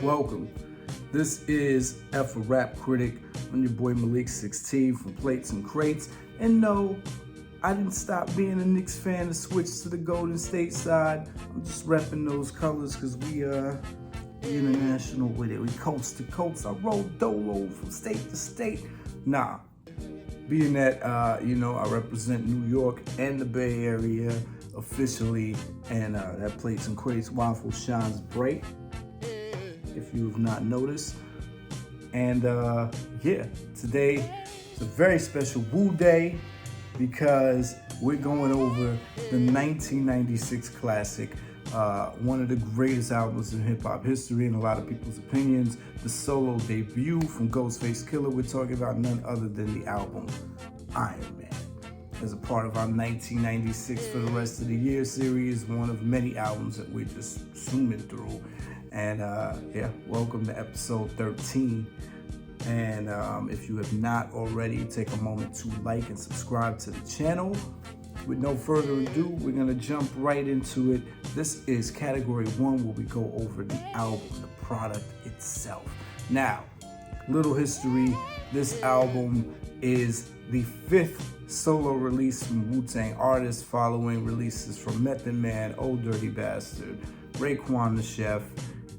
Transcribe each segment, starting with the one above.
Welcome. This is A RAP CRITIC. I'm your boy Malik 16 from Plates and Crates. And no, I didn't stop being a Knicks fan to switch to the Golden State side. I'm just repping those colors because we international with it. We coast to coast. I roll dolo from state to state. Nah. Being that I represent New York and the Bay Area officially, and that Plates and Crates waffle shines bright, if you have not noticed. And today is a very special Wu Day because we're going over the 1996 classic, one of the greatest albums in hip-hop history in a lot of people's opinions, the solo debut from Ghostface Killah. We're talking about none other than the album Ironman. As a part of our 1996 for the rest of the year series, one of many albums that we're just zooming through. And welcome to episode 13. And if you have not already, take a moment to like and subscribe to the channel. With no further ado, we're gonna jump right into it. This is category 1, where we go over the album, the product itself. Now, little history. This album is the 5th solo release from Wu-Tang artists, following releases from Method Man, Old Dirty Bastard, Raekwon the Chef,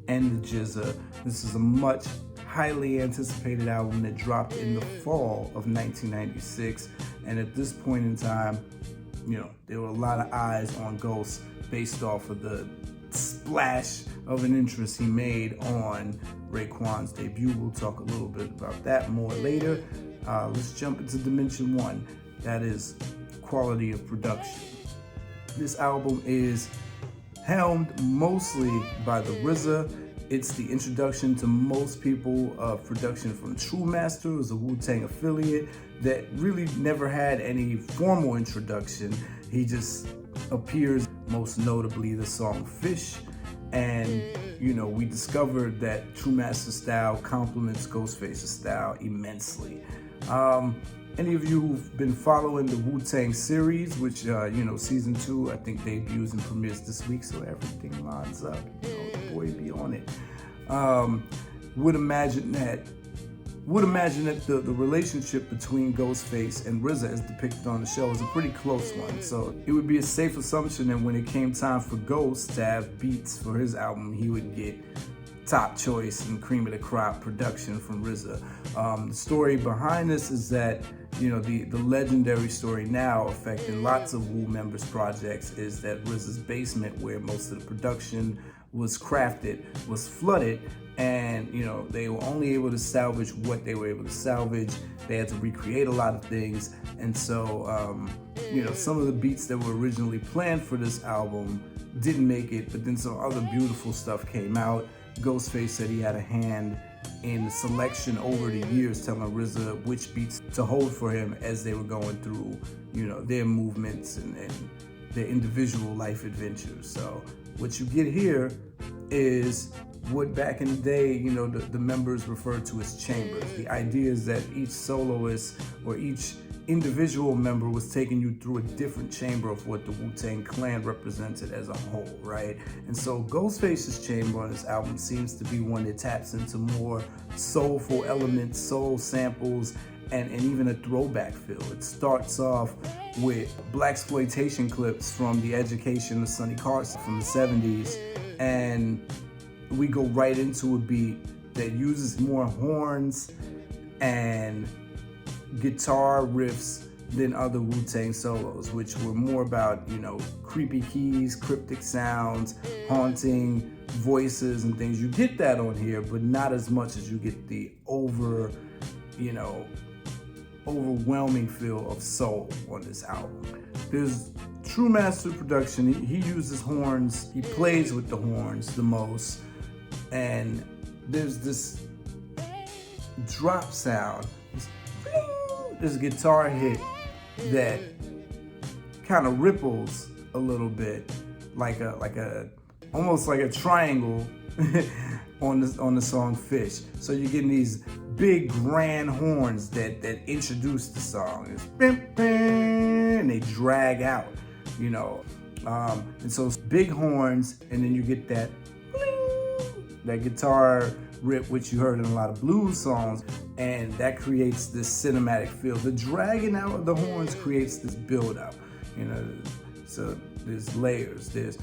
and the GZA. This is a much highly anticipated album that dropped in the fall of 1996. And at this point in time, there were a lot of eyes on Ghost based off of the splash of an interest he made on Raekwon's debut. We'll talk a little bit about that more later. Let's jump into Dimension 1. That is quality of production. This album is helmed mostly by the RZA. It's the introduction to most people of production from True Master, who's a Wu-Tang affiliate that really never had any formal introduction. He just appears, most notably the song Fish. And, we discovered that True Master style complements Ghostface's style immensely. Any of you who've been following the Wu-Tang series, which, season 2, I think debuts and premieres this week, so everything lines up. The boy be on it. Would imagine that the relationship between Ghostface and RZA, as depicted on the show, is a pretty close one. So it would be a safe assumption that when it came time for Ghost to have beats for his album, he would get top choice and cream of the crop production from RZA. The story behind this is that, the legendary story now affecting lots of Wu members' projects is that RZA's basement, where most of the production was crafted, was flooded, and they were only able to salvage what they were able to salvage. They had to recreate a lot of things, and so some of the beats that were originally planned for this album didn't make it, but then some other beautiful stuff came out. Ghostface said he had a hand in the selection over the years, telling RZA which beats to hold for him as they were going through, their movements and their individual life adventures. So what you get here is what back in the day, the members referred to as chambers. The idea is that each soloist or each individual member was taking you through a different chamber of what the Wu-Tang Clan represented as a whole, right? And so Ghostface's chamber on this album seems to be one that taps into more soulful elements, soul samples, and even a throwback feel. It starts off with blaxploitation clips from The Education of Sonny Carson from the 70s, and we go right into a beat that uses more horns and guitar riffs than other Wu-Tang solos, which were more about, creepy keys, cryptic sounds, haunting voices and things. You get that on here, but not as much as you get the overwhelming feel of soul on this album. There's True Master production. He uses horns. He plays with the horns the most. And there's this drop sound, this guitar hit that kind of ripples a little bit, almost like a triangle on the song Fish. So you're getting these big grand horns that introduce the song. It's and they drag out, and so it's big horns, and then you get that that guitar rip, which you heard in a lot of blues songs, and that creates this cinematic feel. The dragging out of the horns creates this build up, you know, so there's layers, there's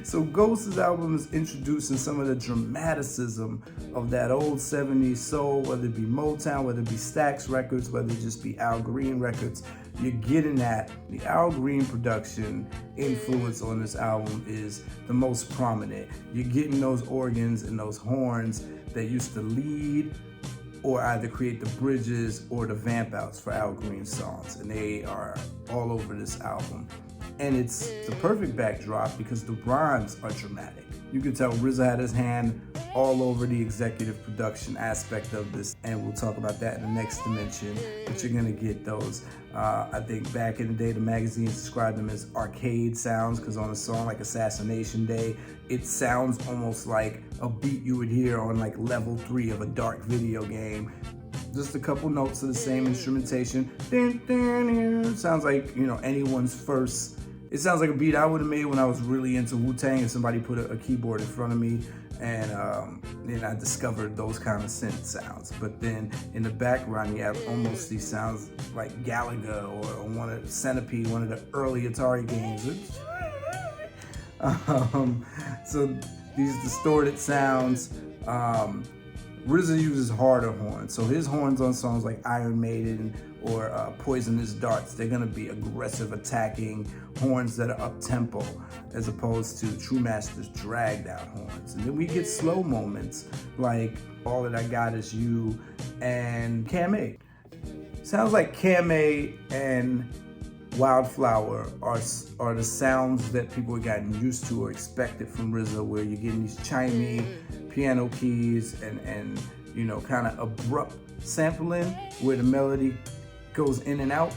so Ghost's album is introducing some of the dramaticism of that old 70s soul, whether it be Motown, whether it be Stax Records, whether it just be Al Green Records. You're getting that. The Al Green production influence on this album is the most prominent. You're getting those organs and those horns that used to lead or either create the bridges or the vamp outs for Al Green songs, and they are all over this album. And it's the perfect backdrop because the rhymes are dramatic. You can tell RZA had his hand all over the executive production aspect of this, and we'll talk about that in the next dimension, but you're gonna get those. I think back in the day, the magazines described them as arcade sounds, because on a song like Assassination Day, it sounds almost like a beat you would hear on like level 3 of a dark video game. Just a couple notes of the same instrumentation. Sounds like, you know, anyone's first. It sounds like a beat I would have made when I was really into Wu-Tang and somebody put a keyboard in front of me, and then I discovered those kind of synth sounds. But then in the background, you have almost these sounds like Galaga or one of Centipede, one of the early Atari games. So these distorted sounds. RZA uses harder horns, so his horns on songs like Iron Maiden or Poisonous Darts, they're gonna be aggressive, attacking horns that are up-tempo, as opposed to True Master's dragged out horns. And then we get slow moments like All That I Got Is You and Cam-A. Sounds like Cam-A and Wildflower are the sounds that people have gotten used to or expected from RZA, where you're getting these chimey piano keys and you know, kind of abrupt sampling where the melody goes in and out,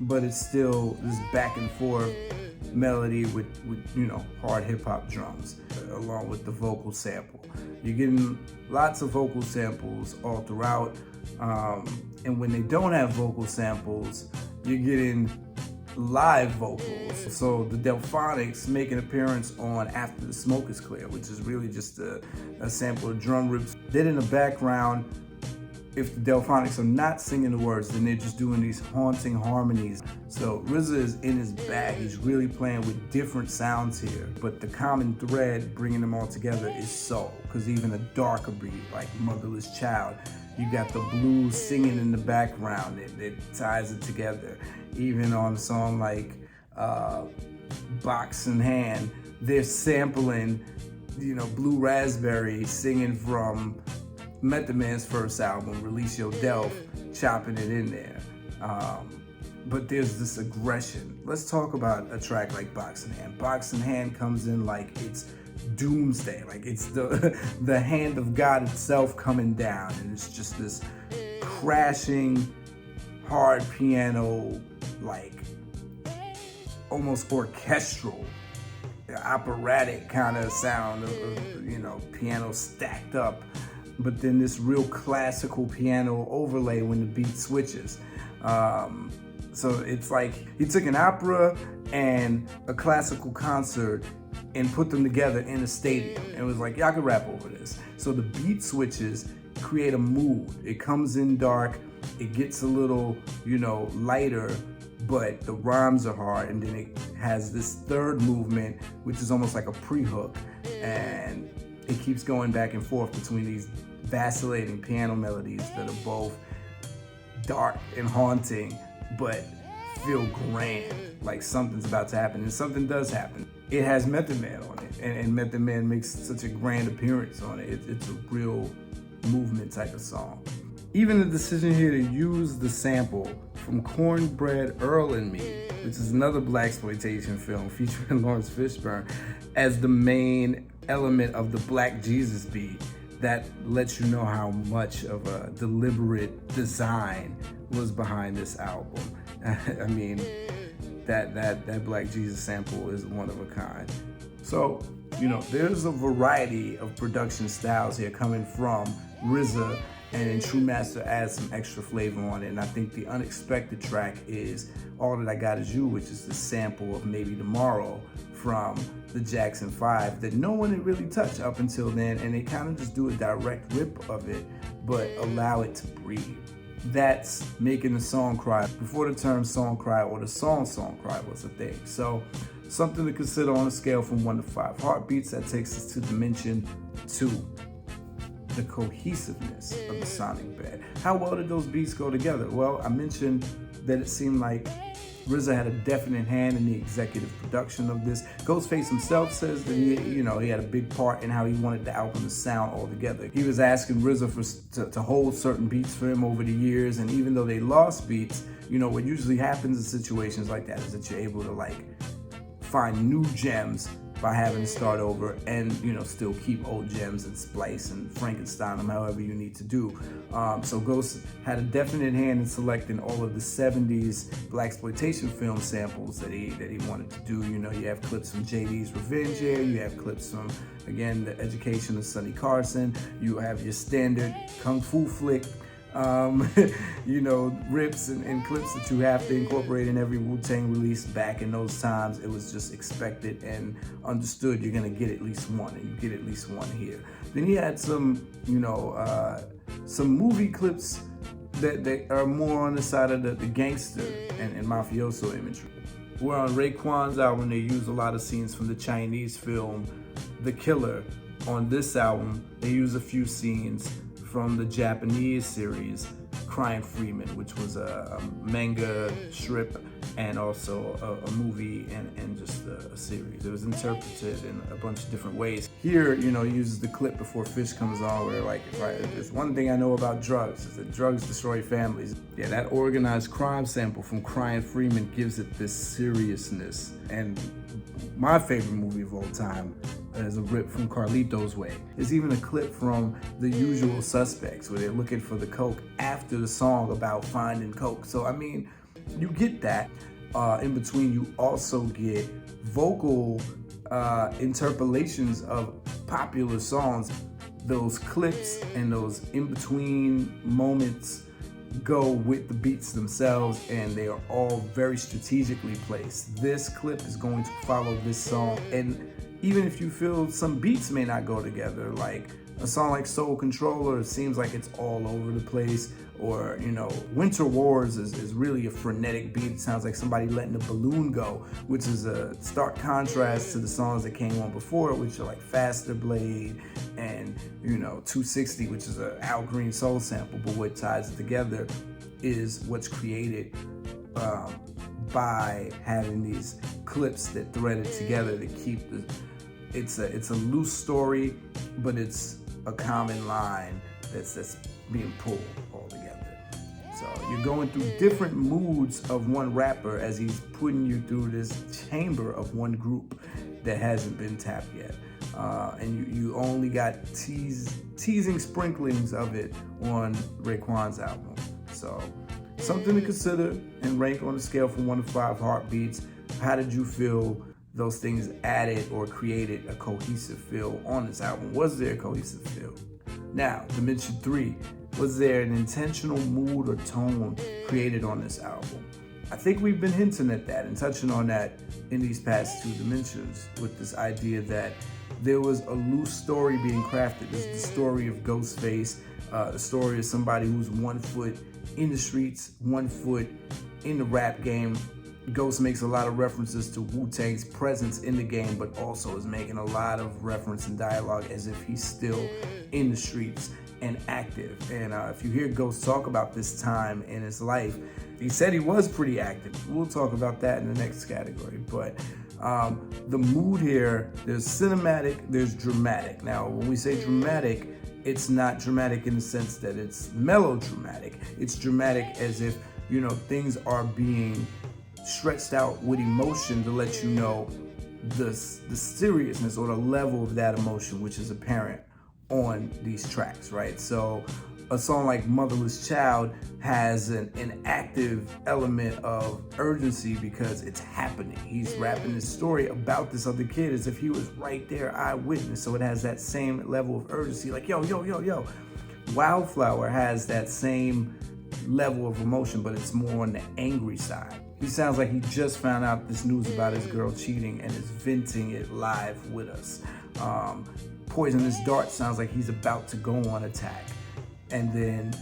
but it's still this back and forth melody with you know, hard hip hop drums along with the vocal sample. You're getting lots of vocal samples all throughout, and when they don't have vocal samples, you're getting live vocals. So the Delphonics make an appearance on After the Smoke Is Clear, which is really just a sample of drum rips. Then in the background, if the Delphonics are not singing the words, then they're just doing these haunting harmonies. So RZA is in his bag. He's really playing with different sounds here, but the common thread bringing them all together is soul, because even a darker beat like Motherless Child, you got the blues singing in the background that ties it together. Even on a song like Box in Hand, they're sampling, you know, Blue Raspberry singing from Method Man's first album, Release Your Delph, chopping it in there. But there's this aggression. Let's talk about a track like Box in Hand. Box in Hand comes in like it's doomsday, like it's the hand of God itself coming down, and it's just this crashing, hard piano, like almost orchestral, operatic kind of sound of you know, piano stacked up, but then this real classical piano overlay when the beat switches. So it's like he took an opera and a classical concert and put them together in a stadium, and was like, y'all can rap over this. So the beat switches create a mood. It comes in dark, it gets a little, you know, lighter, but the rhymes are hard, and then it has this third movement, which is almost like a pre-hook, and it keeps going back and forth between these vacillating piano melodies that are both dark and haunting, but feel grand, like something's about to happen, and something does happen. It has Method Man on it, and Method Man makes such a grand appearance on it. It's a real movement type of song. Even the decision here to use the sample from Cornbread Earl and Me, which is another blaxploitation film featuring Lawrence Fishburne, as the main element of the Black Jesus beat, that lets you know how much of a deliberate design was behind this album. I mean, that Black Jesus sample is one of a kind. So, you know, there's a variety of production styles here coming from RZA, And then True Master adds some extra flavor on it. And I think the unexpected track is All That I Got Is You, which is the sample of Maybe Tomorrow from the Jackson 5 that no one had really touched up until then. And they kind of just do a direct rip of it, but allow it to breathe. That's making the song cry before the term song cry or the song cry was a thing. So something to consider on a scale from 1 to 5 heartbeats. That takes us to dimension 2, the cohesiveness of the sonic bed. How well did those beats go together? Well, I mentioned that it seemed like RZA had a definite hand in the executive production of this. Ghostface himself says that he had a big part in how he wanted the album to sound altogether. He was asking RZA to hold certain beats for him over the years, and even though they lost beats, what usually happens in situations like that is that you're able to find new gems by having to start over and still keep old gems and splice and Frankenstein them however you need to do. So Ghost had a definite hand in selecting all of the 70s blaxploitation film samples that he wanted to do. You have clips from JD's Revenge here, you have clips from, again, The Education of Sonny Carson, you have your standard kung fu flick rips and clips that you have to incorporate in every Wu-Tang release. Back in those times, it was just expected and understood you're gonna get at least one, and you get at least one here. Then he had some movie clips that are more on the side of the gangster and mafioso imagery. Where on Raekwon's album, they use a lot of scenes from the Chinese film The Killer. On this album, they use a few scenes from the Japanese series Crying Freeman, which was a manga strip and also a movie and just a series. It was interpreted in a bunch of different ways. Here, he uses the clip before Fish comes on where there's one thing I know about drugs, is that drugs destroy families. Yeah, that organized crime sample from Crying Freeman gives it this seriousness. And my favorite movie of all time is a rip from Carlito's Way. There's even a clip from The Usual Suspects where they're looking for the coke after the song about finding coke. So, you get that. In between, you also get vocal interpolations of popular songs. Those clips and those in-between moments go with the beats themselves, and they are all very strategically placed. This clip is going to follow this song, and even if you feel some beats may not go together, like a song like Soul Controller, it seems like it's all over the place, or Winter Wars is really a frenetic beat. It sounds like somebody letting a balloon go, which is a stark contrast to the songs that came on before it, which are like Faster Blade and 260, which is a Al Green soul sample. But what ties it together is what's created by having these clips that thread it together to keep it's a loose story, but it's a common line that's being pulled all together. So you're going through different moods of one rapper as he's putting you through this chamber of one group that hasn't been tapped yet. And you only got teasing sprinklings of it on Raekwon's album. So something to consider and rank on a scale from 1 to 5 heartbeats. How did you feel those things added or created a cohesive feel on this album? Was there a cohesive feel? Now, dimension 3, was there an intentional mood or tone created on this album? I think we've been hinting at that and touching on that in these past 2 dimensions, with this idea that there was a loose story being crafted. This is the story of Ghostface, the story of somebody who's 1 foot in the streets, 1 foot in the rap game. Ghost makes a lot of references to Wu-Tang's presence in the game, but also is making a lot of reference and dialogue as if he's still in the streets and active. And if you hear Ghost talk about this time in his life, he said he was pretty active. We'll talk about that in the next category. But the mood here, there's cinematic, there's dramatic. Now, when we say dramatic, it's not dramatic in the sense that it's melodramatic. It's dramatic as if, things are being stretched out with emotion to let you know the seriousness or the level of that emotion, which is apparent on these tracks, right? So a song like Motherless Child has an active element of urgency because it's happening. He's rapping this story about this other kid as if he was right there, eyewitness. So it has that same level of urgency, like, yo. Wildflower has that same level of emotion, but it's more on the angry side. He sounds like he just found out this news about his girl cheating and is venting it live with us. Poisonous Dart sounds like he's about to go on attack. And then,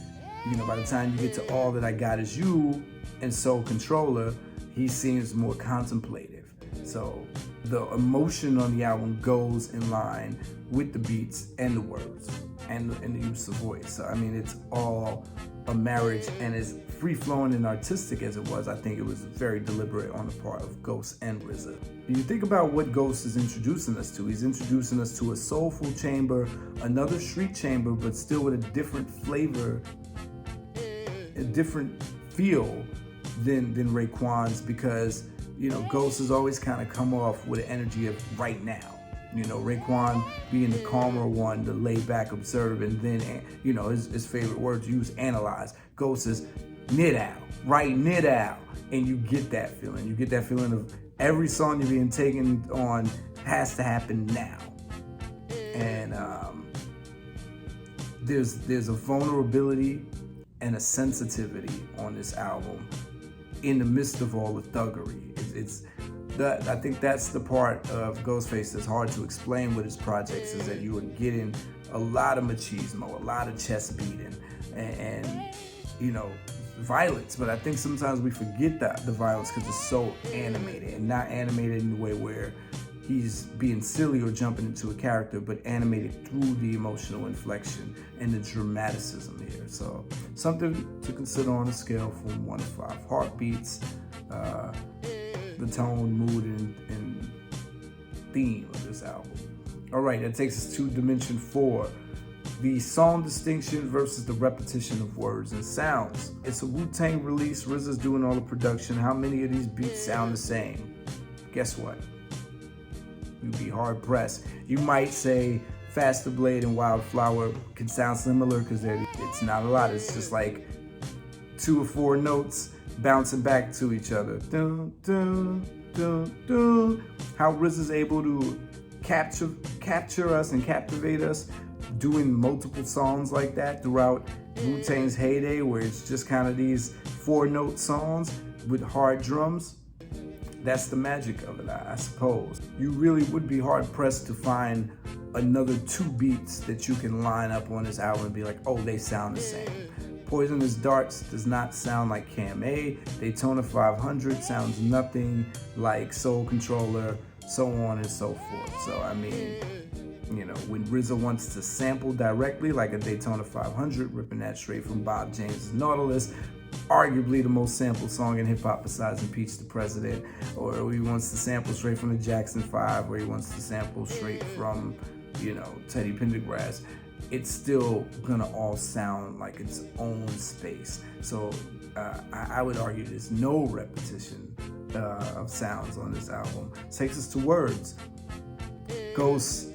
by the time you get to All That I Got Is You and Soul Controller, he seems more contemplative. So the emotion on the album goes in line with the beats and the words and the use of voice. So, it's all a marriage, and as free-flowing and artistic as it was, I think it was very deliberate on the part of Ghost and RZA. When you think about what Ghost is introducing us to, he's introducing us to a soulful chamber, another street chamber, but still with a different flavor, a different feel than Raekwon's, because Ghost has always kind of come off with an energy of right now. Raekwon being the calmer one, the laid back, observe, and then, his favorite word to use, analyze. Ghost is now, right now. And you get that feeling. You get that feeling of every song you're being taken on has to happen now. And there's a vulnerability and a sensitivity on this album in the midst of all the thuggery. I think that's the part of Ghostface that's hard to explain with his projects, is that you are getting a lot of machismo, a lot of chest beating, and violence. But I think sometimes we forget the violence because it's so animated, and not animated in the way where he's being silly or jumping into a character, but animated through the emotional inflection and the dramaticism here. So something to consider on a scale from 1 to 5. Heartbeats, the tone, mood, and theme of this album. All right, that takes us to Dimension 4. The song distinction versus the repetition of words and sounds. It's a Wu-Tang release. RZA's doing all the production. How many of these beats sound the same? Guess what? You'd be hard pressed. You might say Faster Blade and Wildflower can sound similar because it's not a lot. It's just like 2 or 4 notes bouncing back to each other. Dun, dun, dun, dun. How RZA's able to capture us and captivate us doing multiple songs like that throughout Wu-Tang's heyday, where it's just kind of these 4-note songs with hard drums. That's the magic of it, I suppose. You really would be hard pressed to find another 2 beats that you can line up on this album and be like, oh, they sound the same. Poisonous Darts does not sound like Cam A. Daytona 500 sounds nothing like Soul Controller, so on and so forth. So, when RZA wants to sample directly, like a Daytona 500, ripping that straight from Bob James' Nautilus, arguably the most sampled song in hip-hop besides Impeach the President, or he wants to sample straight from the Jackson 5, or he wants to sample straight from, Teddy Pendergrass, it's still gonna all sound like its own space. So I would argue there's no repetition of sounds on this album. Takes us to words. Ghost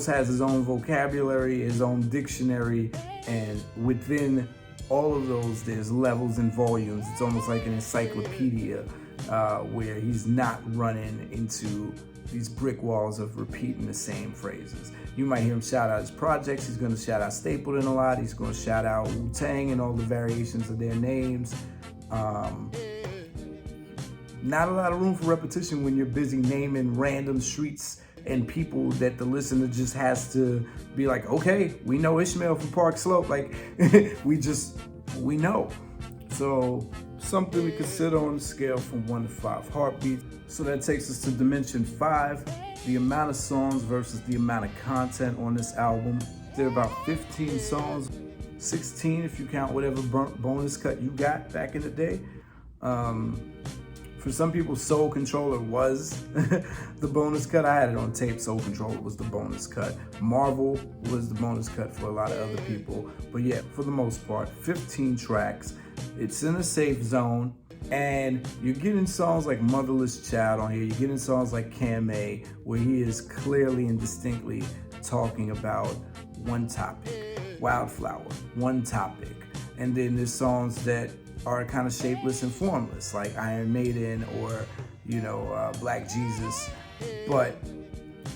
has his own vocabulary, his own dictionary, and within all of those, there's levels and volumes. It's almost like an encyclopedia where he's not running into these brick walls of repeating the same phrases. You might hear him shout out his projects. He's going to shout out Stapleton a lot. He's going to shout out Wu-Tang and all the variations of their names. Not a lot of room for repetition when you're busy naming random streets and people that the listener just has to be like, okay, we know Ishmael from Park Slope. Like, we know. So something to consider on the scale from 1 to 5 heartbeats. So that takes us to Dimension 5, the amount of songs versus the amount of content on this album. There are about 15 songs, 16 if you count whatever bonus cut you got back in the day. For some people, Soul Controller was the bonus cut. I had it on tape. Soul Controller was the bonus cut. Marvel was the bonus cut for a lot of other people. But yeah, for the most part, 15 tracks. It's in a safe zone. And you're getting songs like Motherless Child on here. You're getting songs like Cam A, where he is clearly and distinctly talking about one topic. Wildflower, one topic. And then there's songs that are kind of shapeless and formless, like Iron Maiden or, Black Jesus. But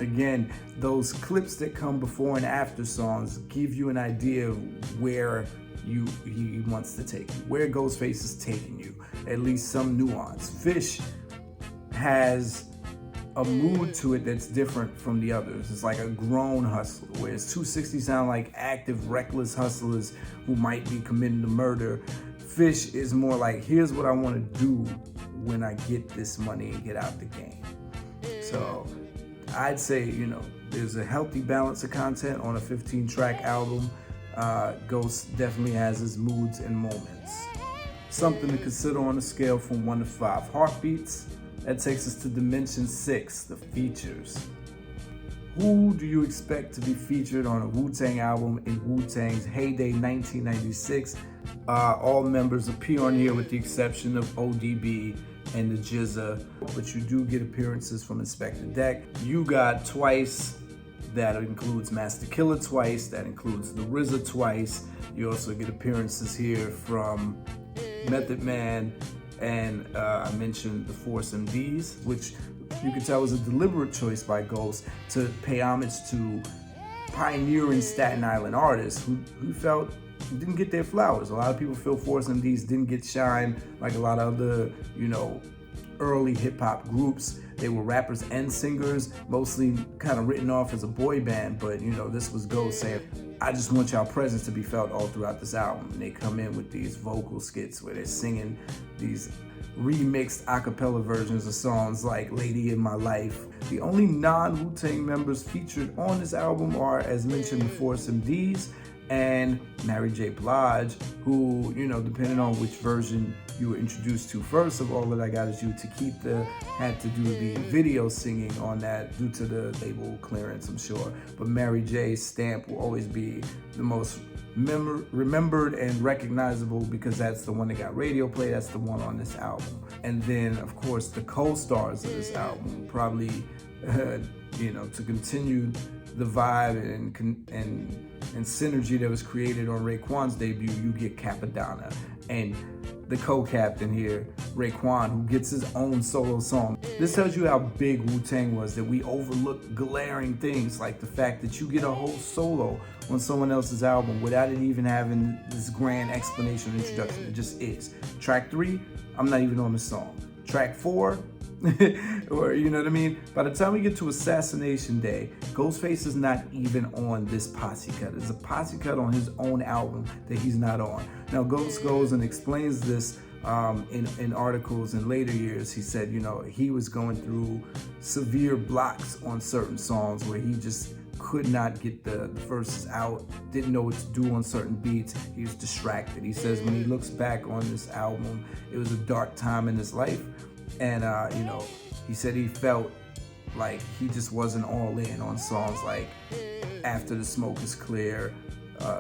Again, those clips that come before and after songs give you an idea of where he wants to take you, where Ghostface is taking you, at least some nuance. Fish has a mood to it that's different from the others. It's like a grown hustler, whereas 260 sound like active, reckless hustlers who might be committing the murder. Fish is more like, here's what I want to do when I get this money and get out the game. So I'd say, you know, there's a healthy balance of content on a 15-track album. Ghost definitely has his moods and moments. Something to consider on a scale from 1 to 5 heartbeats. That takes us to dimension 6, the features. Who do you expect to be featured on a Wu-Tang album in Wu-Tang's heyday 1996? All members appear on here with the exception of ODB and the Jizza, but you do get appearances from Inspector Deck. You got Twice, that includes Master Killer twice, that includes the RZA twice. You also get appearances here from Method Man, and I mentioned the Force MDs, which you can tell was a deliberate choice by Ghost to pay homage to pioneering Staten Island artists who felt didn't get their flowers. A lot of people feel Force MDs didn't get shine like a lot of other, you know, early hip hop groups. They were rappers and singers, mostly kind of written off as a boy band, but you know, this was Ghost saying, I just want y'all presence to be felt all throughout this album. And they come in with these vocal skits where they're singing these remixed a cappella versions of songs like Lady in My Life. The only non-Wu-Tang members featured on this album are, as mentioned, the Force MDs and Mary J. Blige, who, you know, depending on which version you were introduced to first of All That I Got Is You, Takita had to do the video singing on that due to the label clearance, I'm sure. But Mary J's stamp will always be the most remembered and recognizable because that's the one that got radio play, that's the one on this album. And then, of course, the co-stars of this album, probably, you know, to continue the vibe and synergy that was created on Raekwon's debut, you get Cappadonna and the co-captain here, Raekwon, who gets his own solo song. This tells you how big Wu-Tang was, that we overlook glaring things like the fact that you get a whole solo on someone else's album without it even having this grand explanation or introduction. It just is. Track 3, I'm not even on the song. Track 4, or you know what I mean? By the time we get to Assassination Day, Ghostface is not even on this posse cut. There's a posse cut on his own album that he's not on. Now Ghost goes and explains this in articles in later years. He said, you know, he was going through severe blocks on certain songs where he just could not get the verses out, didn't know what to do on certain beats. He was distracted. He says when he looks back on this album, it was a dark time in his life. And, you know, he said he felt like he just wasn't all in on songs like After the Smoke is Clear,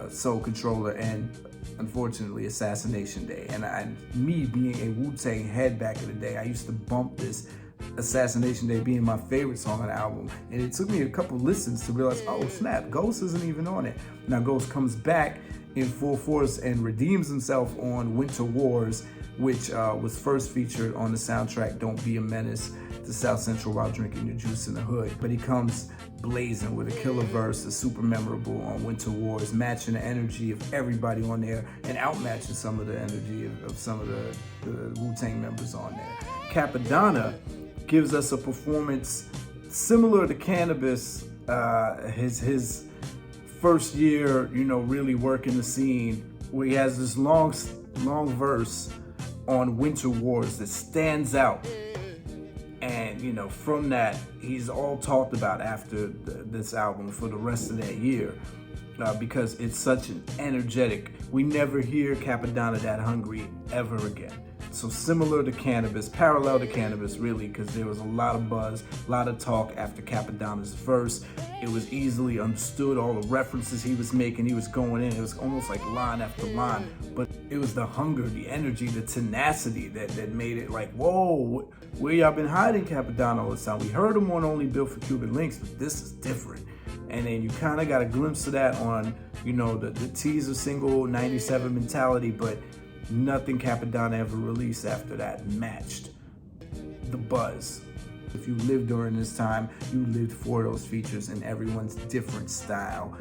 Soul Controller, and unfortunately Assassination Day. And me being a Wu-Tang head back in the day, I used to bump this, Assassination Day being my favorite song on the album. And it took me a couple listens to realize, oh snap, Ghost isn't even on it. Now Ghost comes back in full force and redeems himself on Winter Wars, which was first featured on the soundtrack Don't Be a Menace to South Central While Drinking Your Juice in the Hood. But he comes blazing with a killer verse that's super memorable on Winter Wars, matching the energy of everybody on there and outmatching some of the energy of some of the Wu-Tang members on there. Cappadonna gives us a performance similar to Cannabis, his first year, you know, really working the scene, where he has this long verse on Winter Wars that stands out. And, you know, from that, he's all talked about after this album for the rest of that year because it's such an energetic, we never hear Cappadonna that hungry ever again. So similar to Cannabis, parallel to Cannabis really, because there was a lot of buzz, a lot of talk after Cappadonna's verse. It was easily understood, all the references he was making, he was going in, it was almost like line after line, but it was the hunger, the energy, the tenacity that made it like, whoa, where y'all been hiding Cappadonna all this time? We heard him on Only Built for Cuban Links, but this is different. And then you kind of got a glimpse of that on, you know, the teaser single 97 Mentality, but nothing Cappadonna ever released after that matched the buzz If you lived during this time, you lived for those features, and everyone's different style,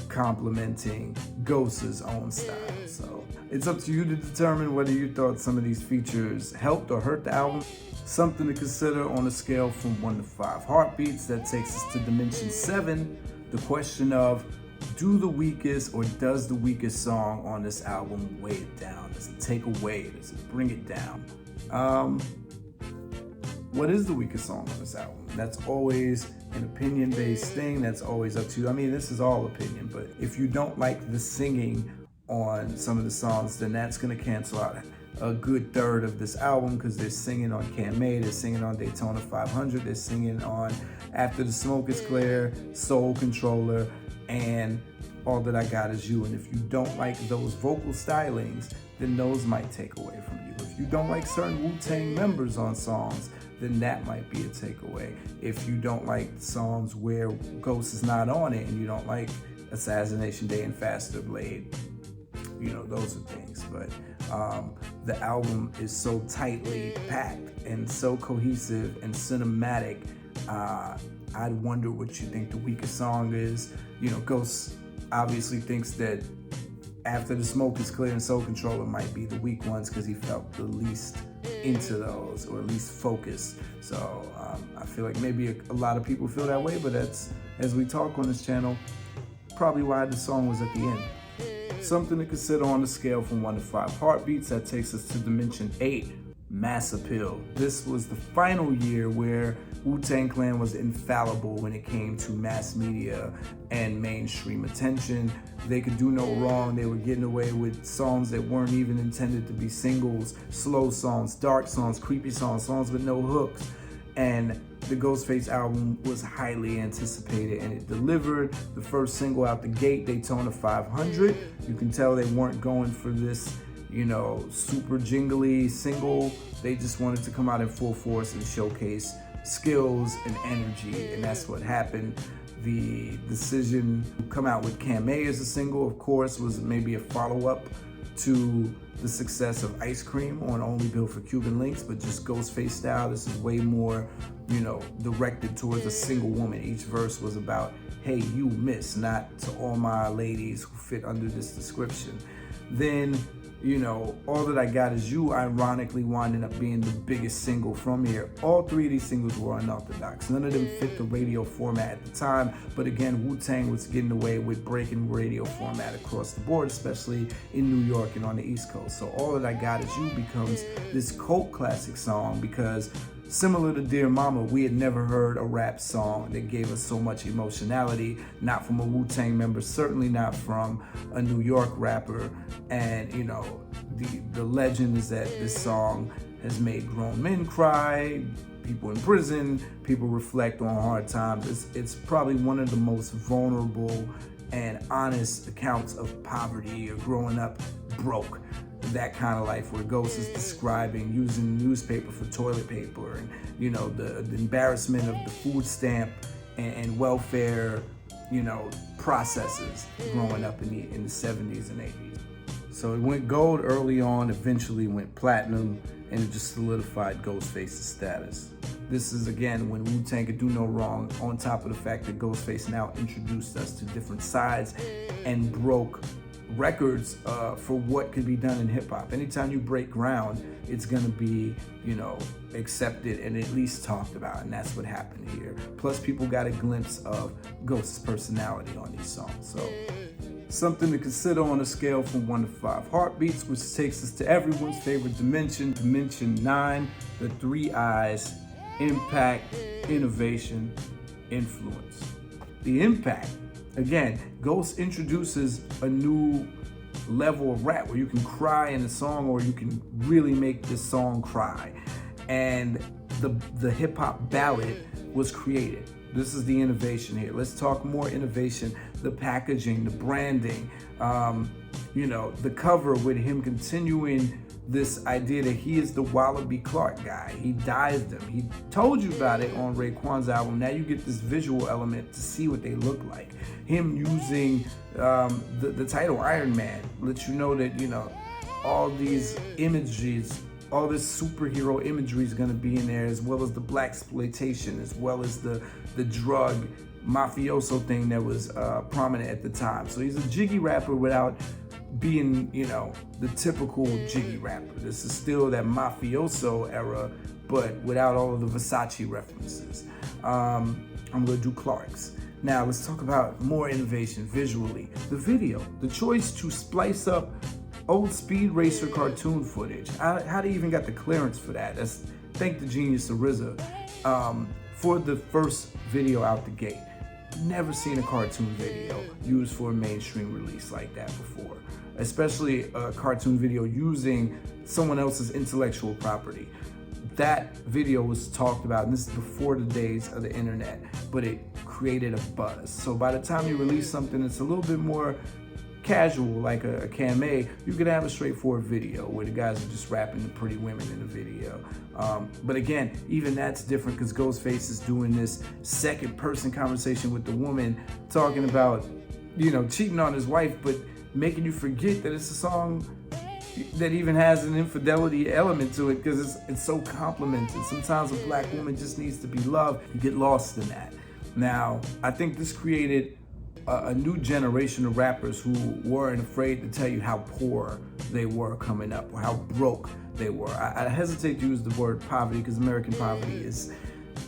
complementing Ghost's own style. So it's up to you to determine whether you thought some of these features helped or hurt the album. Something to consider on a scale from 1 to 5 heartbeats. That takes us to dimension 7, the question of, do the weakest or does the weakest song on this album weigh it down? Does it take away? Does it bring it down? What is the weakest song on this album? That's always an opinion-based thing. That's always up to you. I mean, this is all opinion, but if you don't like the singing on some of the songs, then that's gonna cancel out a good third of this album, because they're singing on Can't Made, they're singing on Daytona 500, they're singing on After the Smoke Is Clear, Soul Controller, and All That I Got Is You. And if you don't like those vocal stylings, then those might take away from you. If you don't like certain Wu-Tang members on songs, then that might be a takeaway. If you don't like songs where Ghost is not on it, and you don't like Assassination Day and Faster Blade, you know, those are things. But the album is so tightly packed and so cohesive and cinematic. I'd wonder what you think the weakest song is. You know, Ghost obviously thinks that After the Smoke Is Clear and Soul Controller might be the weak ones, because he felt the least into those, or at least focused. So I feel like maybe a lot of people feel that way, but that's, as we talk on this channel, probably why the song was at the end. Something to consider on the scale from 1 to 5 heartbeats. That takes us to dimension 8, mass appeal. This was the final year where Wu-Tang Clan was infallible when it came to mass media and mainstream attention. They could do no wrong. They were getting away with songs that weren't even intended to be singles, slow songs, dark songs, creepy songs, songs with no hooks. And the Ghostface album was highly anticipated, and it delivered. The first single out the gate, Daytona 500. You can tell they weren't going for this, you know, super jingly single. They just wanted to come out in full force and showcase skills and energy, and that's what happened. The decision to come out with Can't Made as a single, of course, was maybe a follow-up to the success of Ice Cream on Only Built for Cuban Links, but just Ghostface style. This is way more, you know, directed towards a single woman. Each verse was about, hey, you miss, not to all my ladies who fit under this description. Then, you know, All That I Got Is You ironically winding up being the biggest single from here. All 3 of these singles were unorthodox. None of them fit the radio format at the time, but again, Wu-Tang was getting away with breaking radio format across the board, especially in New York and on the East Coast. So All That I Got Is You becomes this cult classic song, because similar to Dear Mama, we had never heard a rap song that gave us so much emotionality, not from a Wu-Tang member, certainly not from a New York rapper. And, you know, the legend is that this song has made grown men cry, people in prison, people reflect on hard times. It's probably one of the most vulnerable and honest accounts of poverty or growing up broke. That kind of life where Ghost is describing using newspaper for toilet paper, and, you know, the embarrassment of the food stamp and welfare, you know, processes growing up in the 70s and 80s. So it went gold early on, eventually went platinum, and it just solidified Ghostface's status. This is, again, when Wu-Tang could do no wrong, on top of the fact that Ghostface now introduced us to different sides and broke records for what could be done in hip-hop. Anytime you break ground, it's gonna be, you know, accepted and at least talked about, and that's what happened here. Plus, people got a glimpse of Ghost's personality on these songs. So something to consider on a scale from 1 to 5 heartbeats, which takes us to everyone's favorite dimension, dimension 9, the 3 I's: impact, innovation, influence. The impact, again, Ghost introduces a new level of rap where you can cry in a song, or you can really make this song cry. And the hip hop ballad was created. This is the innovation here. Let's talk more innovation. The packaging, the branding, you know, the cover with him continuing this idea that he is the Wallaby Clark guy. He dyes them. He told you about it on Raekwon's album. Now you get this visual element to see what they look like. Him using the title Ironman lets you know that, you know, all these images all this superhero imagery is gonna be in there, as well as the blaxploitation, as well as the drug mafioso thing that was prominent at the time. So he's a jiggy rapper without being, you know, the typical jiggy rapper. This is still that mafioso era, but without all of the Versace references. I'm gonna do Clark's. Now let's talk about more innovation visually. The video, the choice to splice up old Speed Racer cartoon footage. How they even got the clearance for that? That's thank the genius of RZA for the first video out the gate. Never seen a cartoon video used for a mainstream release like that before, especially a cartoon video using someone else's intellectual property. That video was talked about, and this is before the days of the internet, but it created a buzz. So by the time you release something that's a little bit more casual, like a Cam-A, you could have a straightforward video where the guys are just rapping the pretty women in the video. But again, even that's different because Ghostface is doing this second person conversation with the woman, talking about, you know, cheating on his wife, but making you forget that it's a song that even has an infidelity element to it because it's so complimented. Sometimes a black woman just needs to be loved. You get lost in that. Now, I think this created a new generation of rappers who weren't afraid to tell you how poor they were coming up or how broke they were. I hesitate to use the word poverty because American poverty is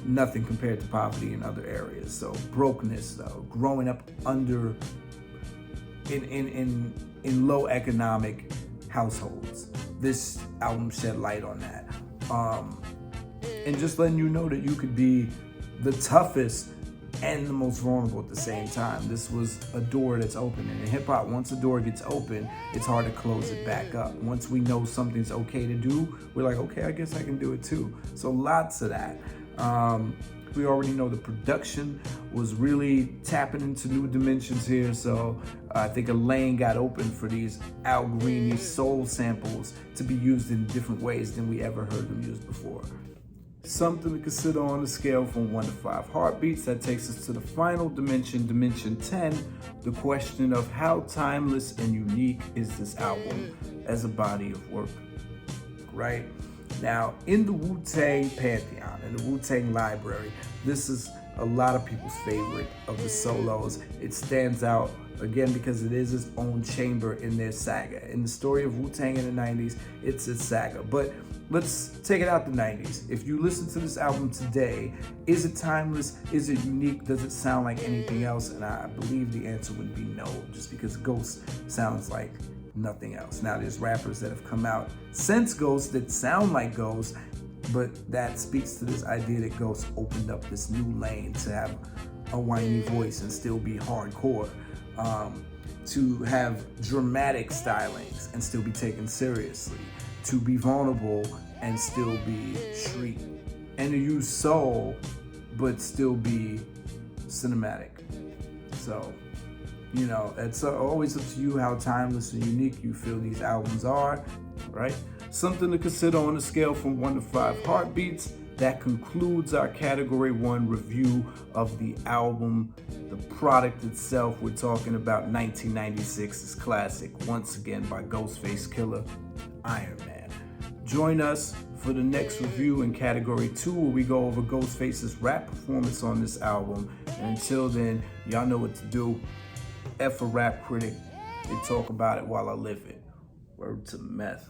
nothing compared to poverty in other areas. So brokenness, though, growing up under in low economic households. This album shed light on that. And just letting you know that you could be the toughest and the most vulnerable at the same time. This was a door that's open. And in hip hop, once a door gets open, it's hard to close it back up. Once we know something's okay to do, we're like, okay, I guess I can do it too. So lots of that. We already know the production was really tapping into new dimensions here. So I think a lane got open for these Al Green, these soul samples to be used in different ways than we ever heard them used before. Something to consider on the scale from 1 to 5 heartbeats. That takes us to the final dimension, dimension 10, the question of how timeless and unique is this album as a body of work, right? Now, in the Wu-Tang pantheon, in the Wu-Tang library, this is a lot of people's favorite of the solos. It stands out, again, because it is its own chamber in their saga. In the story of Wu-Tang in the 90s, it's its saga. But let's take it out the 90s. If you listen to this album today, is it timeless? Is it unique? Does it sound like anything else? And I believe the answer would be no, just because Ghost sounds like nothing else. Now, there's rappers that have come out since Ghost that sound like Ghost, but that speaks to this idea that Ghost opened up this new lane to have a whiny voice and still be hardcore, to have dramatic stylings and still be taken seriously, to be vulnerable and still be street, and to use soul but still be cinematic. So, you know, it's always up to you how timeless and unique you feel these albums are, right? Something to consider on a scale from 1 to 5 heartbeats. That concludes our Category 1 review of the album. The product itself, we're talking about 1996's classic, once again by Ghostface Killah, Ironman. Join us for the next review in Category 2, where we go over Ghostface's rap performance on this album. And until then, y'all know what to do. F a rap critic. They talk about it while I live it. Word to meth.